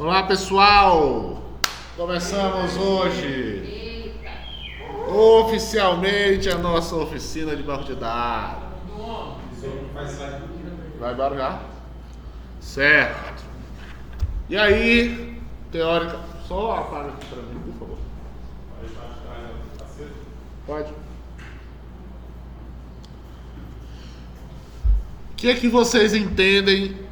Olá, pessoal! Começamos hoje oficialmente a nossa oficina de banco de dados. Vai embora já? Certo. E aí, teórica... Só apaga aqui para mim, por favor. Pode. O que vocês entendem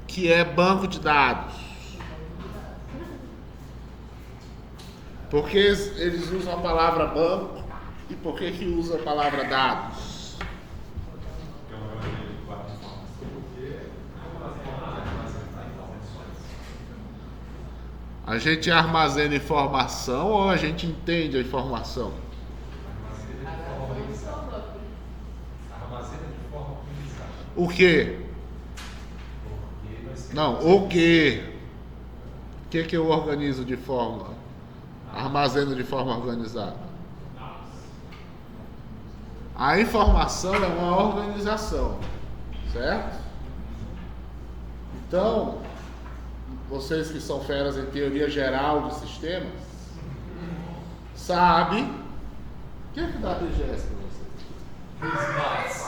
que é banco de dados? Por que eles usam a palavra banco e por que usa a palavra dados? A gente armazena informação ou a gente entende a informação? O quê? Não, o quê? O que eu organizo de forma... Armazeno de forma organizada? A informação é uma organização, certo? Então, vocês que são feras em teoria geral de sistemas, sabem... O que dá BGS para vocês?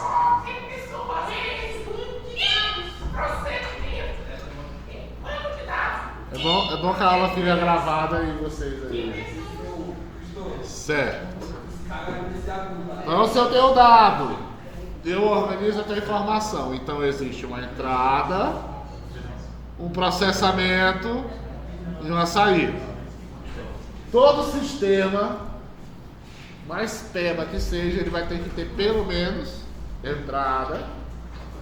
É bom que a aula fica gravada e vocês aí. Certo. Então, se eu tenho dado, eu organizo a tua informação. Então, existe uma entrada, um processamento e uma saída. Todo sistema, mais peba que seja, ele vai ter que ter pelo menos entrada,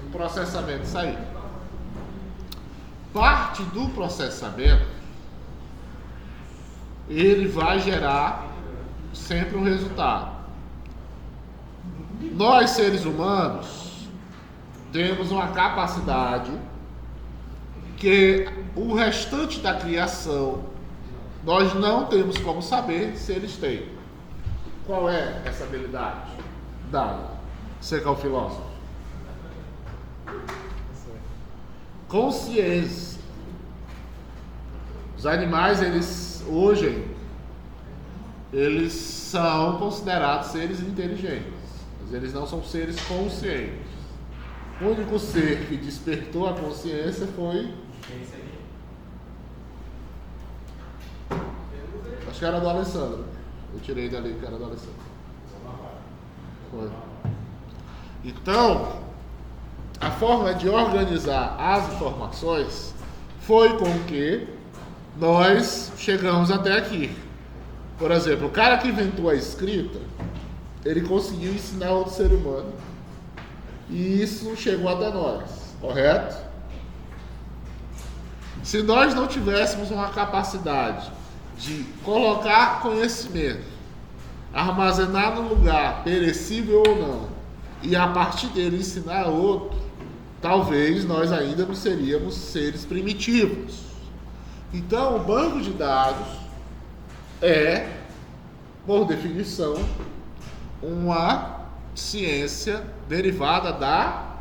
um processamento e saída. Parte do processamento, ele vai gerar sempre um resultado. Nós, seres humanos, temos uma capacidade que o restante da criação, nós não temos como saber se eles têm. Qual é essa habilidade? Dada. Você que é o filósofo. Consciência. Os animais, eles são considerados seres inteligentes, mas eles não são seres conscientes. O único ser que despertou a consciência foi... Acho que era do Alessandro. Eu tirei dali que era do Alessandro. Foi. Então, a forma de organizar as informações foi com que nós chegamos até aqui. Por exemplo, o cara que inventou a escrita, ele conseguiu ensinar outro ser humano e isso chegou até nós, correto? Se nós não tivéssemos uma capacidade de colocar conhecimento, armazenar num lugar perecível ou não, e a partir dele ensinar outro, talvez nós ainda não seríamos seres primitivos. Então, o banco de dados é, por definição, uma ciência derivada da...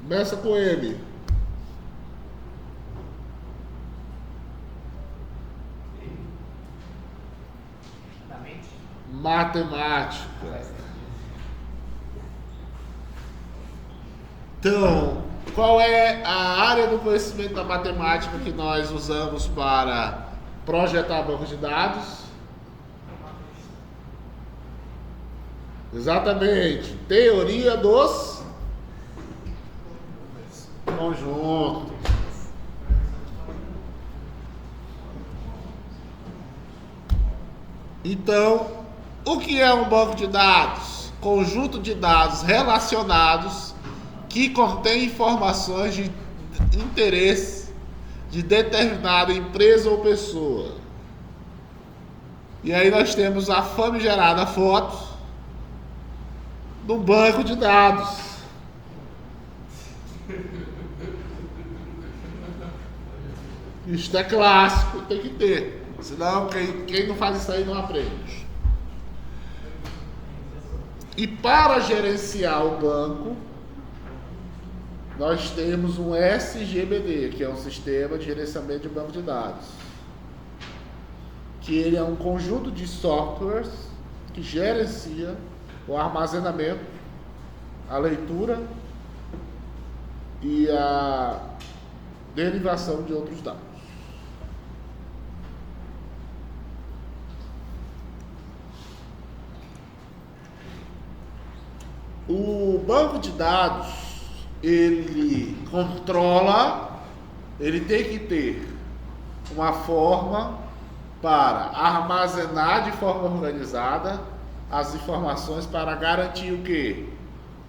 Começa com M. Matemática. Então, qual é a área do conhecimento da matemática que nós usamos para projetar banco de dados? Exatamente. Teoria dos conjuntos. Então, o que é um banco de dados? Conjunto de dados relacionados que contém informações de interesse de determinada empresa ou pessoa. E aí nós temos a famigerada foto do banco de dados. Isso é clássico, tem que ter. Senão quem não faz isso aí não aprende. E para gerenciar o banco, nós temos um SGBD, que é um Sistema de Gerenciamento de Banco de Dados, que ele é um conjunto de softwares que gerencia o armazenamento, a leitura e a derivação de outros dados. O banco de dados, ele controla, ele tem que ter uma forma para armazenar de forma organizada as informações para garantir o quê?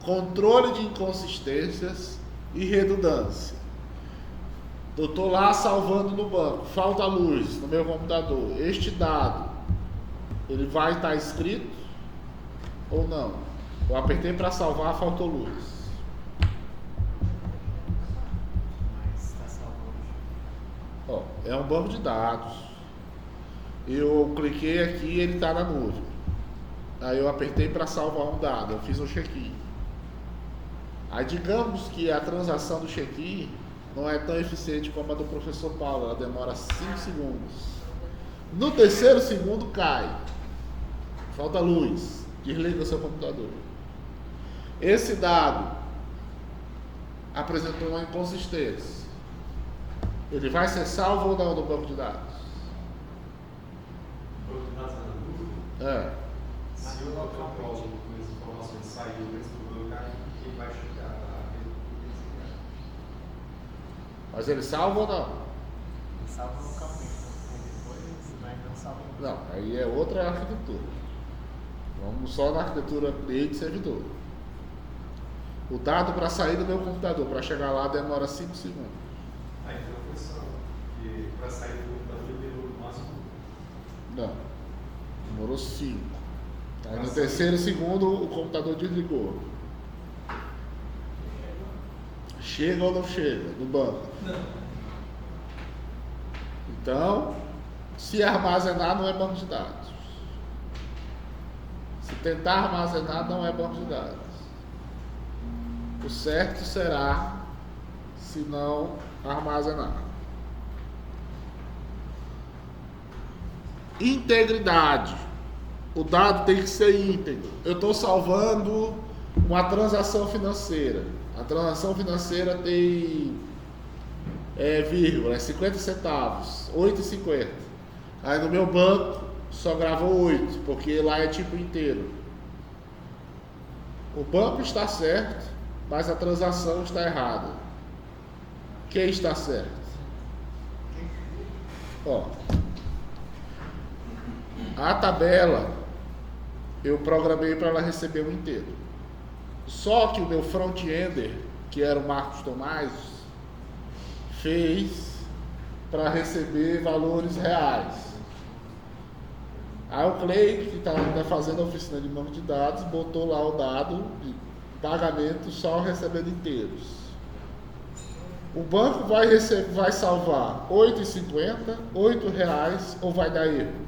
Controle de inconsistências e redundância. Eu estou lá salvando no banco, falta luz no meu computador. Este dado, ele vai estar escrito ou não? Eu apertei para salvar, faltou luz. Ó, é um banco de dados. Eu cliquei aqui, ele está na nuvem. Aí eu apertei para salvar um dado, eu fiz um check-in. Aí digamos que a transação do check-in não é tão eficiente como a do professor Paulo, ela demora 5 segundos. No terceiro segundo cai. Falta luz, desliga o seu computador. Esse dado apresentou uma inconsistência. Ele vai ser salvo ou não no banco de dados? O banco de dados é na nuvem? É. Se eu colocar um código com as informações saindo do banco, quem vai chegar Mas ele salva ou não? Ele salva localmente, depois vai não salva. Não, aí é outra arquitetura. Vamos só na arquitetura cliente e servidor. O dado para sair do meu computador, para chegar lá, demora 5 segundos. Então foi só que para sair do computador ele demorou no máximo. Não, demorou 5. Aí no terceiro segundo o computador desligou. Chega ou não chega no banco? Não. Então, se armazenar não é banco de dados. Se tentar armazenar não é banco de dados. O certo será se não armazenar. Integridade. O dado tem que ser íntegro. Eu estou salvando uma transação financeira. A transação financeira tem vírgula, é 50 centavos, 8,50. Aí no meu banco só gravou 8, porque lá é tipo inteiro. O banco está certo, mas a transação está errada. Quem está certo? Ó, a tabela eu programei para ela receber um inteiro. Só que o meu front-ender, que era o Marcos Tomás, fez para receber valores reais. Aí o Clay, que está fazendo a oficina de banco de dados, botou lá o dado de pagamento só recebendo inteiros. O banco vai salvar R$ 8,50, R$ 8 ou vai dar erro?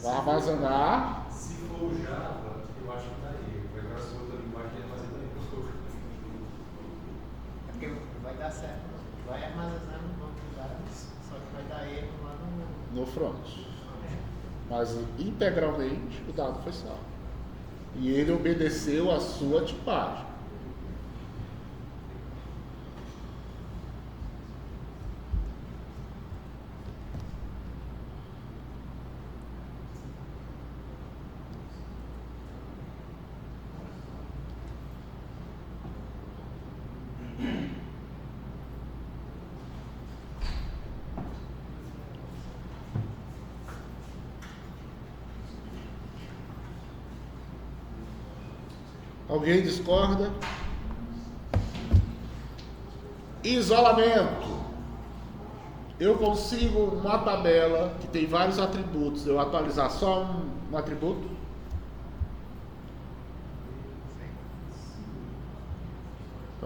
Vai armazenar. Se for o Java, eu acho que dá erro. Agora se for outra linguagem, ele vai fazer erro. É porque vai dar certo. Vai armazenar no banco de dados, só que vai dar erro lá no front. Mas integralmente o dado foi salvo. E ele obedeceu a sua tipagem. Alguém discorda? Isolamento. Eu consigo uma tabela que tem vários atributos. Eu atualizar só um atributo?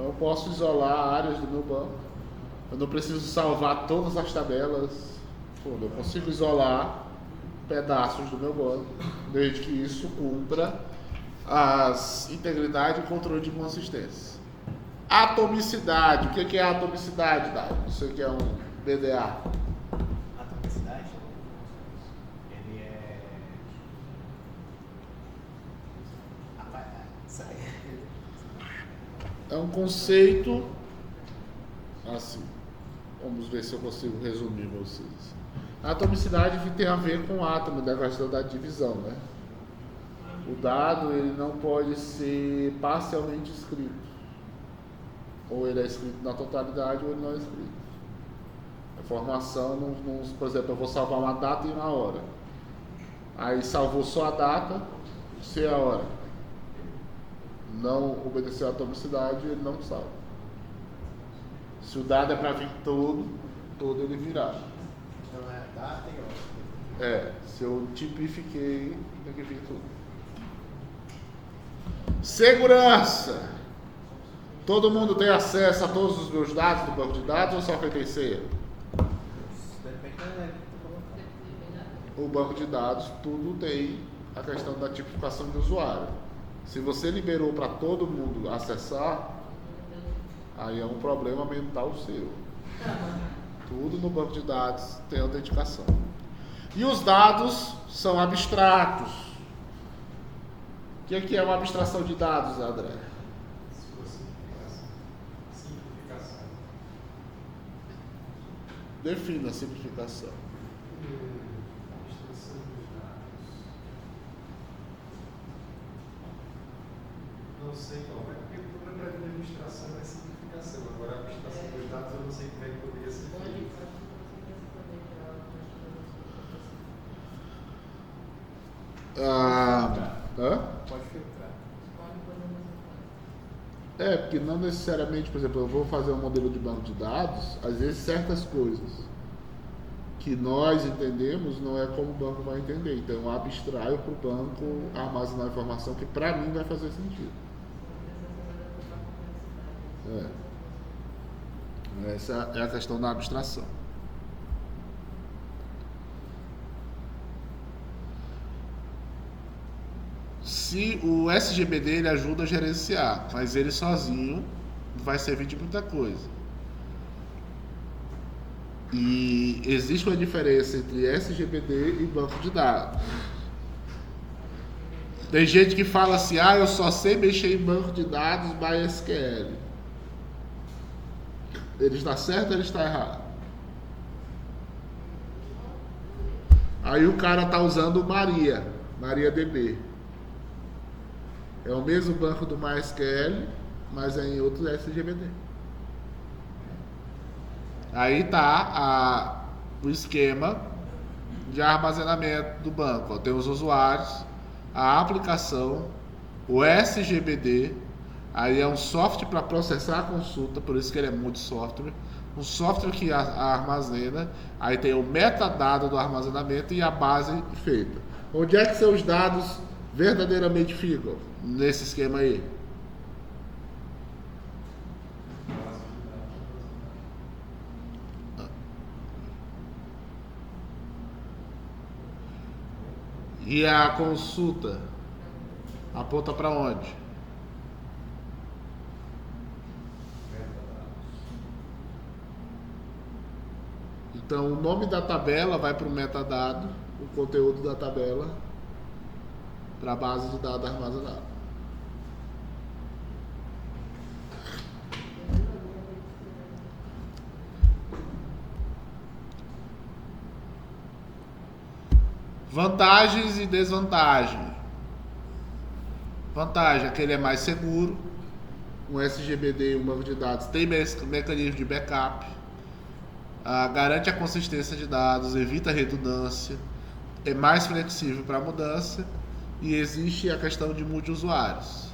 Então eu posso isolar áreas do meu banco. Eu não preciso salvar todas as tabelas. Eu consigo isolar pedaços do meu banco, desde que isso cumpra as integridade e controle de consistência. Atomicidade. O que é atomicidade, Dado? Isso aqui é um BDA. Atomicidade? Ele é. É um conceito assim. Vamos ver se eu consigo resumir vocês. A atomicidade tem a ver com o átomo, da questão da divisão, né? O dado ele não pode ser parcialmente escrito. Ou ele é escrito na totalidade ou ele não é escrito. A informação, por exemplo, eu vou salvar uma data e uma hora. Aí salvou só a data, se a hora não obedeceu à atomicidade, ele não salva. Se o dado é para vir todo ele virá. Então é data e hora. Se eu tipifiquei, tem que vir tudo. Segurança. Todo mundo tem acesso a todos os meus dados do banco de dados ou só quem tem senha? Depende da regra que tu colocou. O banco de dados, tudo tem a questão da tipificação de usuário. Se você liberou para todo mundo acessar, aí é um problema mental seu. Tudo no banco de dados tem autenticação. E os dados são abstratos. O que é uma abstração de dados, André? Simplificação. Defina a simplificação. Abstração dos dados. Não sei, então. Porque o problema da administração é simplificação. Agora, a abstração dos dados eu não sei como é que poderia ser feito. Pode filtrar. Porque não necessariamente, por exemplo, eu vou fazer um modelo de banco de dados, às vezes certas coisas que nós entendemos não é como o banco vai entender. Então eu abstraio para o banco armazenar informação que para mim vai fazer sentido. Essa é a questão da abstração. Se o SGBD ele ajuda a gerenciar, mas ele sozinho vai servir de muita coisa. E existe uma diferença entre SGBD e banco de dados. Tem gente que fala assim, eu só sei mexer em banco de dados MySQL. Ele está certo ou ele está errado? Aí o cara está usando MariaDB. É o mesmo banco do MySQL, mas é em outro SGBD. Aí está o esquema de armazenamento do banco. Tem os usuários, a aplicação, o SGBD, aí é um software para processar a consulta, por isso que ele é multi-software. Um software que armazena, aí tem o metadado do armazenamento e a base feita. Onde é que seus dados verdadeiramente ficam nesse esquema aí? E a consulta aponta para onde? Então o nome da tabela vai para o metadado, o conteúdo da tabela para a base de dados armazenada. Vantagens e desvantagens. Vantagem é que ele é mais seguro. Um SGBD, um banco de dados, tem mecanismo de backup, garante a consistência de dados, evita a redundância, é mais flexível para mudança e existe a questão de multiusuários.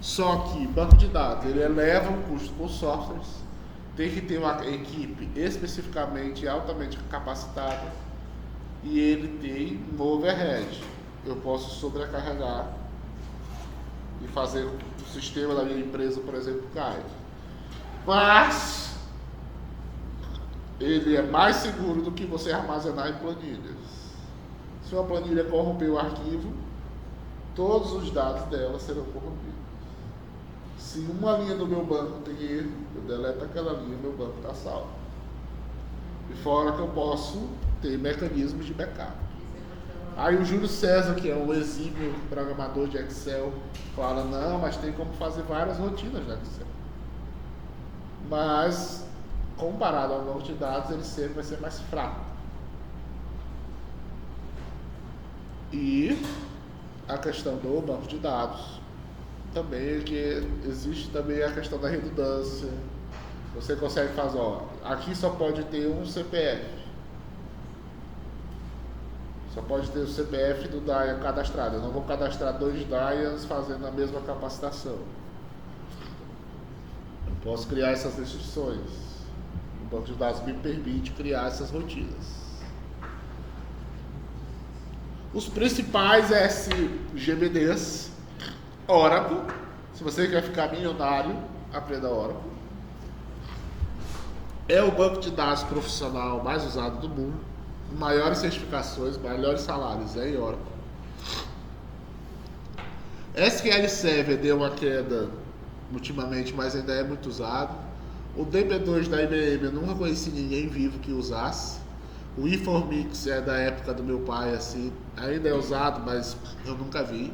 Só que banco de dados ele eleva o custo com softwares, tem que ter uma equipe especificamente altamente capacitada e ele tem um overhead. Eu posso sobrecarregar e fazer sistema da minha empresa, por exemplo, cai. Mas ele é mais seguro do que você armazenar em planilhas. Se uma planilha corromper o arquivo, todos os dados dela serão corrompidos. Se uma linha do meu banco tem erro, eu deleto aquela linha e meu banco está salvo. E fora que eu posso ter mecanismos de backup. Aí o Júlio César, que é um exímio programador de Excel, fala, não, mas tem como fazer várias rotinas no Excel. Mas, comparado ao banco de dados, ele sempre vai ser mais fraco. E a questão do banco de dados também é que existe também a questão da redundância. Você consegue fazer, aqui só pode ter um CPF. Só pode ter o CPF do DIA cadastrado. Eu não vou cadastrar 2 DIAs fazendo a mesma capacitação. Eu posso criar essas restrições. O banco de dados me permite criar essas rotinas. Os principais SGBDs, Oracle. Se você quer ficar milionário, aprenda Oracle. É o banco de dados profissional mais usado do mundo. Maiores certificações, maiores salários é em Oracle. SQL Server deu uma queda ultimamente, mas ainda é muito usado. O DB2 da IBM eu nunca conheci ninguém vivo que usasse. O Informix é da época do meu pai, assim, ainda é usado, mas eu nunca vi.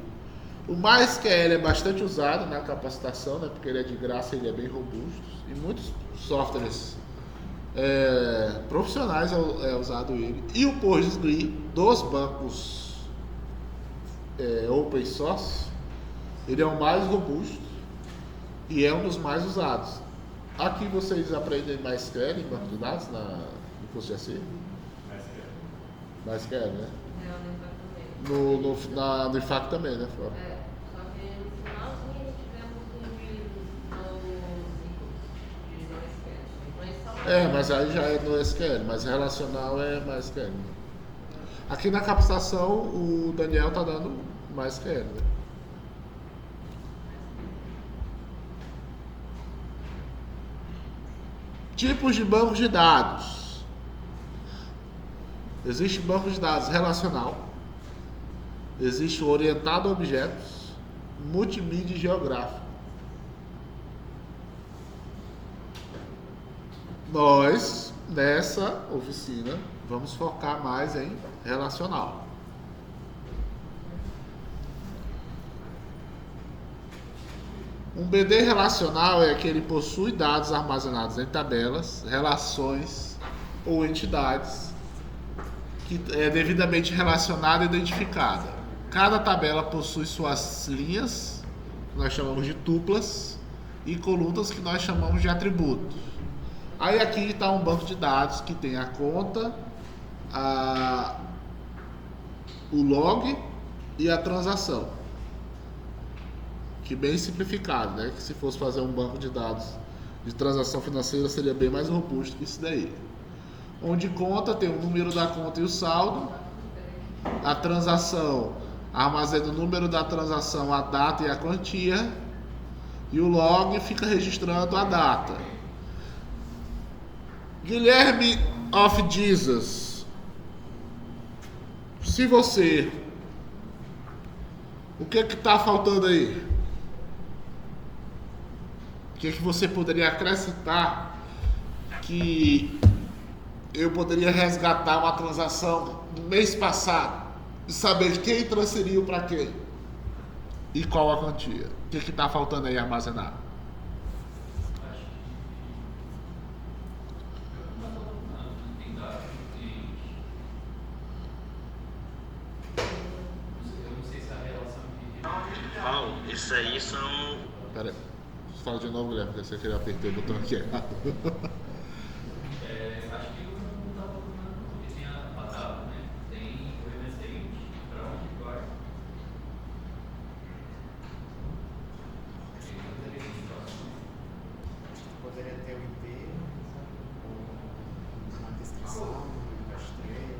O MySQL é bastante usado na capacitação, né, porque ele é de graça, ele é bem robusto. E muitos softwares profissionais é usado ele. E o PostgreSQL dos bancos open source, ele é o mais robusto e é um dos mais usados. Aqui vocês aprendem MySQL em banco de dados no curso de AC? MySQL, né? No IFAC também, né? Só que no finalzinho tivemos mas aí já é no SQL, mas relacional é MySQL. Aqui na capacitação o Daniel tá dando MySQL, né? Tipos de bancos de dados. Existe banco de dados relacional, existe o orientado a objetos, multimídia e geográfico. Nós, nessa oficina, vamos focar mais em relacional. Um BD relacional é que ele possui dados armazenados em tabelas, relações ou entidades que é devidamente relacionada e identificada. Cada tabela possui suas linhas, que nós chamamos de tuplas, e colunas, que nós chamamos de atributos. Aí aqui está um banco de dados que tem a conta, o log e a transação. Que bem simplificado, né? Que se fosse fazer um banco de dados de transação financeira seria bem mais robusto que isso daí. Onde conta tem o número da conta e o saldo. A transação armazena o número da transação, a data e a quantia. E o log fica registrando a data. Guilherme of Jesus. Se você... O que está faltando aí? O que você poderia acrescentar que eu poderia resgatar uma transação do mês passado e saber quem transferiu para quem e qual a quantia? O que está faltando aí armazenar? Paulo, isso aí são... Pera aí, fala de novo, Guilherme, porque você queria apertar o botão aqui errado. Acho que não está falando porque tem a data, né? Tem o remanescente, para onde vai. Poderia ter o IP, uma descrição, um rastreio,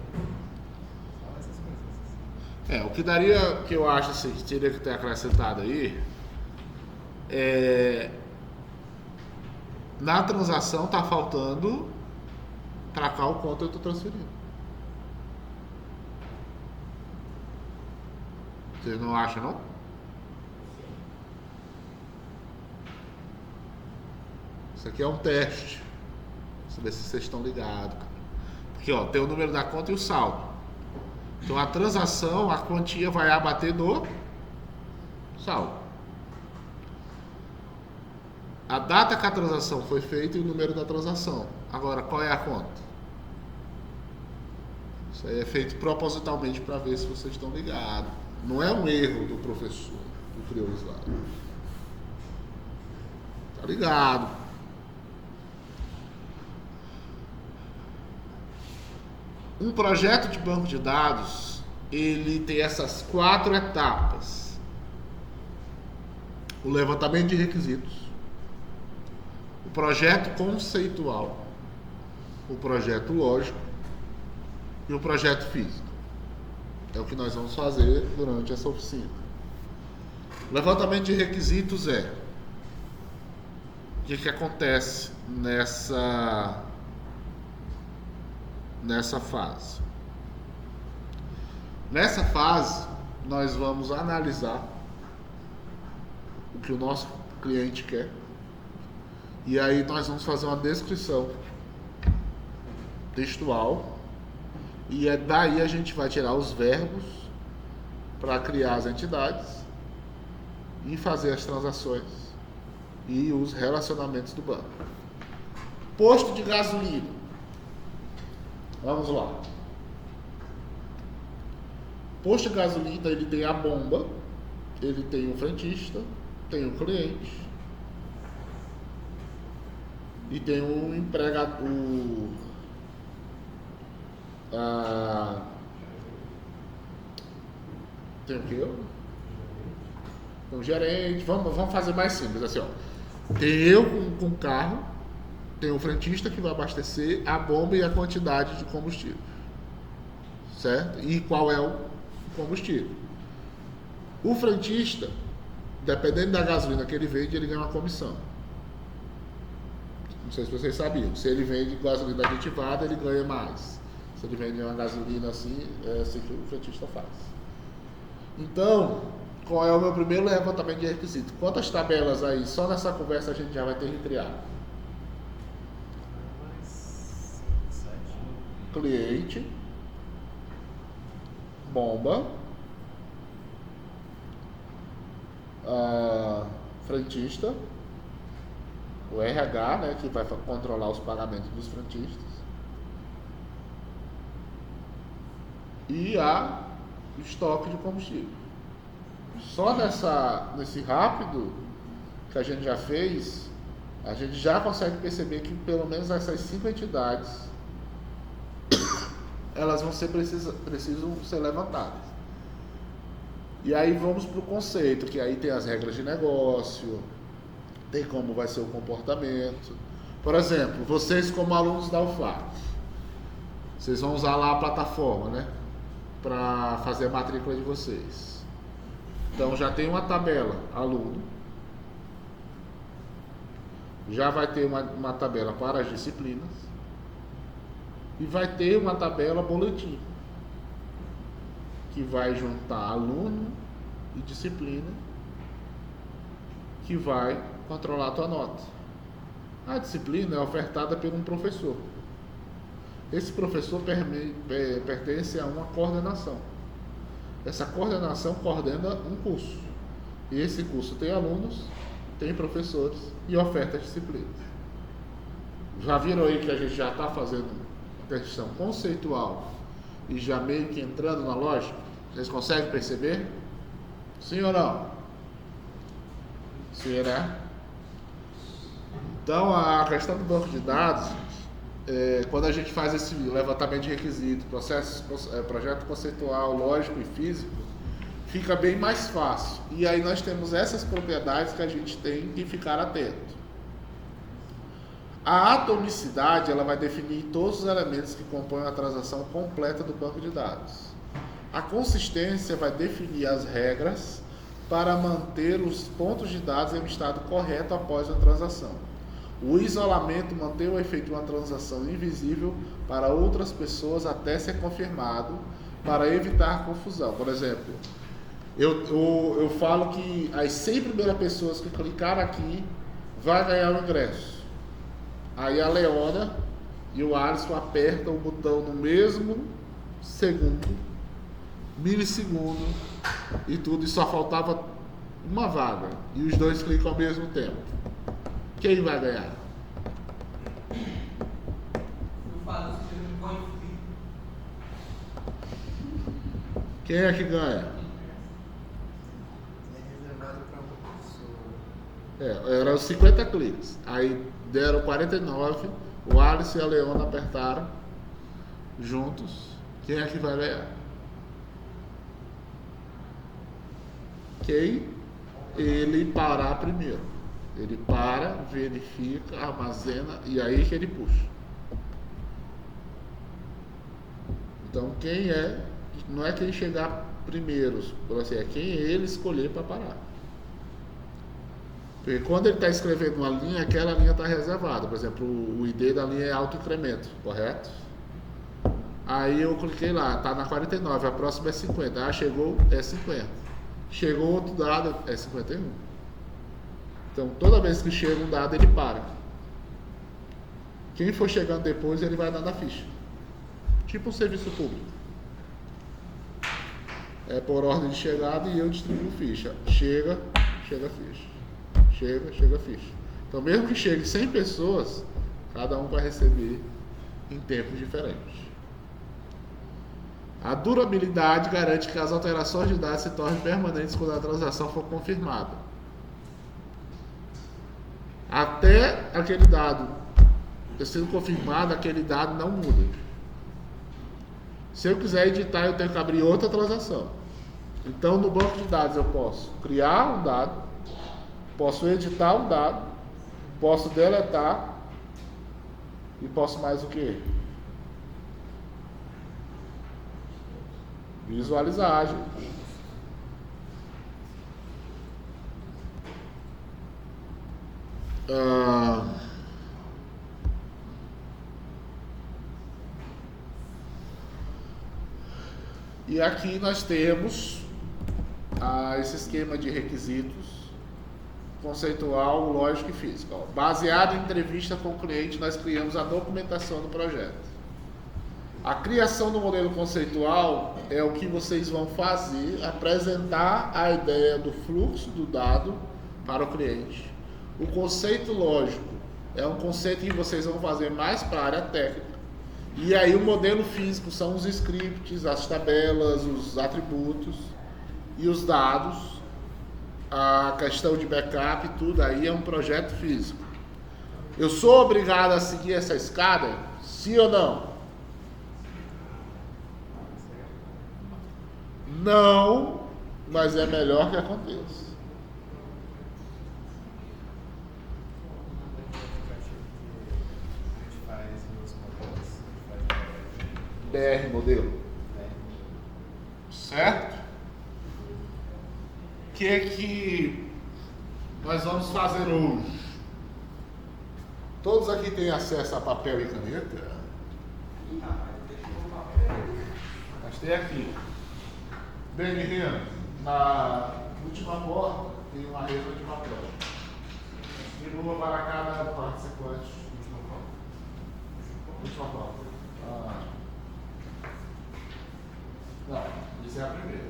só essas coisas. O que daria, que eu acho assim, que teria que ter acrescentado aí, Na transação está faltando para qual conta eu estou transferindo. Vocês não acham, não? Isso aqui é um teste. Pra saber se vocês estão ligados. Porque ó, tem o número da conta e o saldo. Então a transação, a quantia vai abater no saldo. A data que a transação foi feita e o número da transação. Agora, qual é a conta? Isso aí é feito propositalmente para ver se vocês estão ligados. Não é um erro do professor que criou o slide. Tá ligado? Um projeto de banco de dados, ele tem essas 4 etapas. O levantamento de requisitos, o projeto conceitual, o projeto lógico e o projeto físico. É o que nós vamos fazer durante essa oficina. O levantamento de requisitos o que acontece nessa fase. Nessa fase, nós vamos analisar o que o nosso cliente quer. E aí nós vamos fazer uma descrição textual. E daí a gente vai tirar os verbos para criar as entidades e fazer as transações e os relacionamentos do banco. Posto de gasolina. Vamos lá. Posto de gasolina, ele tem a bomba, ele tem o frentista, tem o cliente e tem o empregador, tem o quê? Tem o gerente. Vamos fazer mais simples assim, ó. Tem eu com o carro, tem o frentista que vai abastecer, a bomba e a quantidade de combustível, certo? E qual é o combustível? O frentista, dependendo da gasolina que ele vende, ele ganha uma comissão. Não sei se vocês sabiam. Se ele vende gasolina aditivada, ele ganha mais. Se ele vende uma gasolina assim, é assim que o frentista faz. Então, qual é o meu primeiro levantamento de requisito? Quantas tabelas aí, só nessa conversa a gente já vai ter que criar? Cliente, bomba, frentista, o RH, né, que vai controlar os pagamentos dos frentistas, e o estoque de combustível. Só nesse rápido que a gente já fez, a gente já consegue perceber que pelo menos essas 5 entidades elas vão ser precisam ser levantadas. E aí vamos para o conceito, que aí tem as regras de negócio, tem como vai ser o comportamento. Por exemplo, vocês como alunos da UFAC, vocês vão usar lá a plataforma, né, para fazer a matrícula de vocês. Então já tem uma tabela aluno, já vai ter uma tabela para as disciplinas e vai ter uma tabela boletim, que vai juntar aluno e disciplina, que vai controlar a tua nota. A disciplina é ofertada por um professor. Esse professor pertence a uma coordenação. Essa coordenação coordena um curso. E esse curso tem alunos, tem professores e oferta disciplinas. Já viram aí que a gente já está fazendo a questão conceitual e já meio que entrando na lógica? Vocês conseguem perceber? Sim ou não? Sim, né? Então, a questão do banco de dados, quando a gente faz esse levantamento de requisitos, projeto conceitual, lógico e físico, fica bem mais fácil. E aí nós temos essas propriedades que a gente tem que ficar atento. A atomicidade, ela vai definir todos os elementos que compõem a transação completa do banco de dados. A consistência vai definir as regras para manter os pontos de dados em um estado correto após a transação. O isolamento mantém o efeito de uma transação invisível para outras pessoas até ser confirmado, para evitar confusão. Por exemplo, eu falo que as 100 primeiras pessoas que clicaram aqui vai ganhar o ingresso. Aí a Leona e o Alisson apertam o botão no mesmo segundo, milissegundo e tudo, e só faltava uma vaga. E os dois clicam ao mesmo tempo. Quem vai ganhar? Quem é que ganha? É reservado para uma pessoa. Eram 50 cliques. Aí deram 49. O Alisson e a Leona apertaram juntos. Quem é que vai ganhar? Quem ele parar primeiro. Ele para, verifica, armazena e aí que ele puxa. Então quem é, não é quem chegar primeiro, assim, é quem ele escolher para parar. Porque quando ele está escrevendo uma linha, aquela linha está reservada. Por exemplo, o ID da linha é autoincremento, correto? Aí eu cliquei lá, está na 49, a próxima é 50. Ah, chegou, é 50. Chegou outro dado, é 51. Então, toda vez que chega um dado, ele para. Quem for chegando depois, ele vai dando a ficha. Tipo um serviço público. É por ordem de chegada e eu distribuo ficha. Chega ficha. Chega ficha. Então, mesmo que chegue 100 pessoas, cada um vai receber em tempos diferentes. A durabilidade garante que as alterações de dados se tornem permanentes quando a transação for confirmada. Até aquele dado ter sido confirmado, aquele dado não muda. Se eu quiser editar, eu tenho que abrir outra transação. Então, no banco de dados eu posso criar um dado, posso editar um dado, posso deletar e posso mais o quê? Visualizar, gente. E aqui nós temos esse esquema de requisitos conceitual, lógico e físico. Baseado em entrevista com o cliente, nós criamos a documentação do projeto. A criação do modelo conceitual é o que vocês vão fazer, apresentar a ideia do fluxo do dado para o cliente. O conceito lógico é um conceito que vocês vão fazer mais para a área técnica. E aí o modelo físico são os scripts, as tabelas, os atributos e os dados, a questão de backup, tudo aí é um projeto físico. Eu sou obrigado a seguir essa escada? Sim ou não? Não, mas é melhor que aconteça. BR modelo. Certo? O que nós vamos fazer hoje? Todos aqui têm acesso a papel e caneta? Mas tem aqui. Bem, menino, na última porta tem uma resma de papel. Distribua para cada participante. Última porta. Não, isso é a primeira.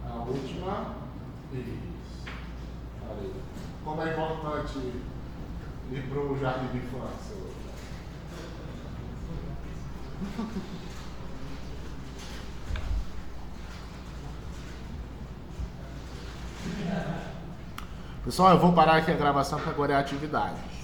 A última. Isso. Ali. Como é importante ir para o jardim de infância hoje. Pessoal, eu vou parar aqui a gravação, porque agora é a atividade.